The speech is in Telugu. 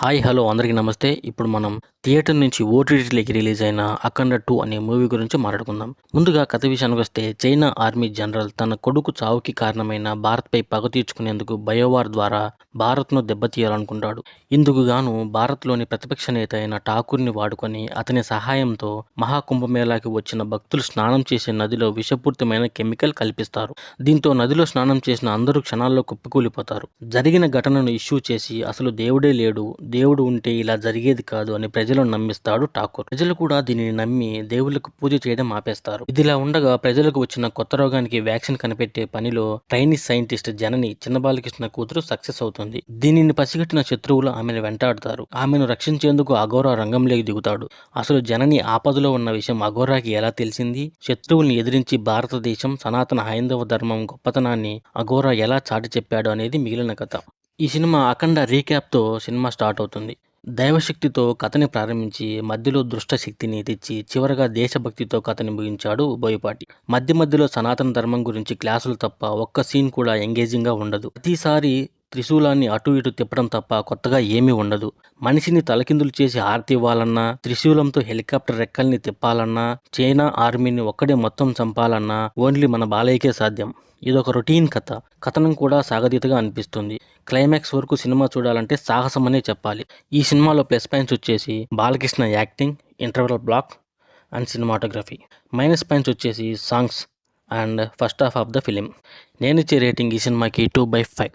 హాయ్ హలో అందరికీ నమస్తే. ఇప్పుడు మనం థియేటర్ నుంచి ఓటీటీలోకి రిలీజ్ అయిన 'అఖండ 2' అనే మూవీ గురించి మాట్లాడుకుందాం. ముందుగా కథ విషయానికొస్తే చైనా ఆర్మీ జనరల్ తన కొడుకు చావుకి కారణమైన భారత్పై పగ తీర్చుకునేందుకు బయోవార్ ద్వారా భారత్ను దెబ్బతీయాలనుకుంటాడు. ఇందుకు గాను భారత్లోని ప్రతిపక్ష నేత అయిన ఠాకూర్ని వాడుకొని అతని సహాయంతో మహాకుంభమేళాకి వచ్చిన భక్తులు స్నానం చేసే నదిలో విషపూరితమైన కెమికల్ కల్పిస్తారు. దీంతో నదిలో స్నానం చేసిన అందరూ క్షణాల్లో కుప్పకూలిపోతారు. జరిగిన ఘటనను ఇష్యూ చేసి అసలు దేవుడే లేడు, దేవుడు ఉంటే ఇలా జరిగేది కాదు అని ప్రజలను నమ్మిస్తాడు ఠాకూర్. ప్రజలు కూడా దీనిని నమ్మి దేవుళ్లకు పూజ చేయడం ఆపేస్తారు. ఇదిలా ఉండగా ప్రజలకు వచ్చిన కొత్త రోగానికి వ్యాక్సిన్ కనిపెట్టే పనిలో ట్రైనీ సైంటిస్ట్ జనని చిన్న బాలకృష్ణ కూతురు సక్సెస్ అవుతుంది. దీనిని పసిగట్టిన శత్రువులు ఆమెను వెంటాడుతారు. ఆమెను రక్షించేందుకు అఘోరా రంగంలోకి దిగుతాడు. అసలు జనని ఆపదలో ఉన్న విషయం అఘోరాకి ఎలా తెలిసింది? శత్రువుల్ని ఎదిరించి భారతదేశం సనాతన హైందవ ధర్మం గొప్పతనాన్ని అఘోరా ఎలా చాటి చెప్పాడు అనేది మిగిలిన కథ. ఈ సినిమా అఖండ రీక్యాప్తో సినిమా స్టార్ట్ అవుతుంది. దైవశక్తితో కథని ప్రారంభించి మధ్యలో దుష్ట శక్తిని తెచ్చి చివరగా దేశభక్తితో కథని ముగించాడు బోయపాటి. మధ్యలో సనాతన ధర్మం గురించి క్లాసులు తప్ప ఒక్క సీన్ కూడా ఎంగేజింగ్గా ఉండదు. ప్రతిసారి త్రిశూలాన్ని అటు ఇటు తిప్పడం తప్ప కొత్తగా ఏమీ ఉండదు. మనిషిని తలకిందులు చేసి హారతి ఇవ్వాలన్నా, త్రిశూలంతో హెలికాప్టర్ రెక్కల్ని తిప్పాలన్నా, చైనా ఆర్మీని ఒక్కడే మొత్తం చంపాలన్నా ఓన్లీ మన బాలయ్యకే సాధ్యం. ఇదొక రొటీన్ కథ. కథనం కూడా సాగతీతగా అనిపిస్తుంది. క్లైమాక్స్ వరకు సినిమా చూడాలంటే సాహసమనే చెప్పాలి. ఈ సినిమాలో ప్లస్ పాయింట్స్ వచ్చేసి Balakrishna acting, interval block and cinematography. Minus points వచ్చేసి songs and first half of the film. నేనిచ్చే రేటింగ్ ఈ సినిమాకి 2/5.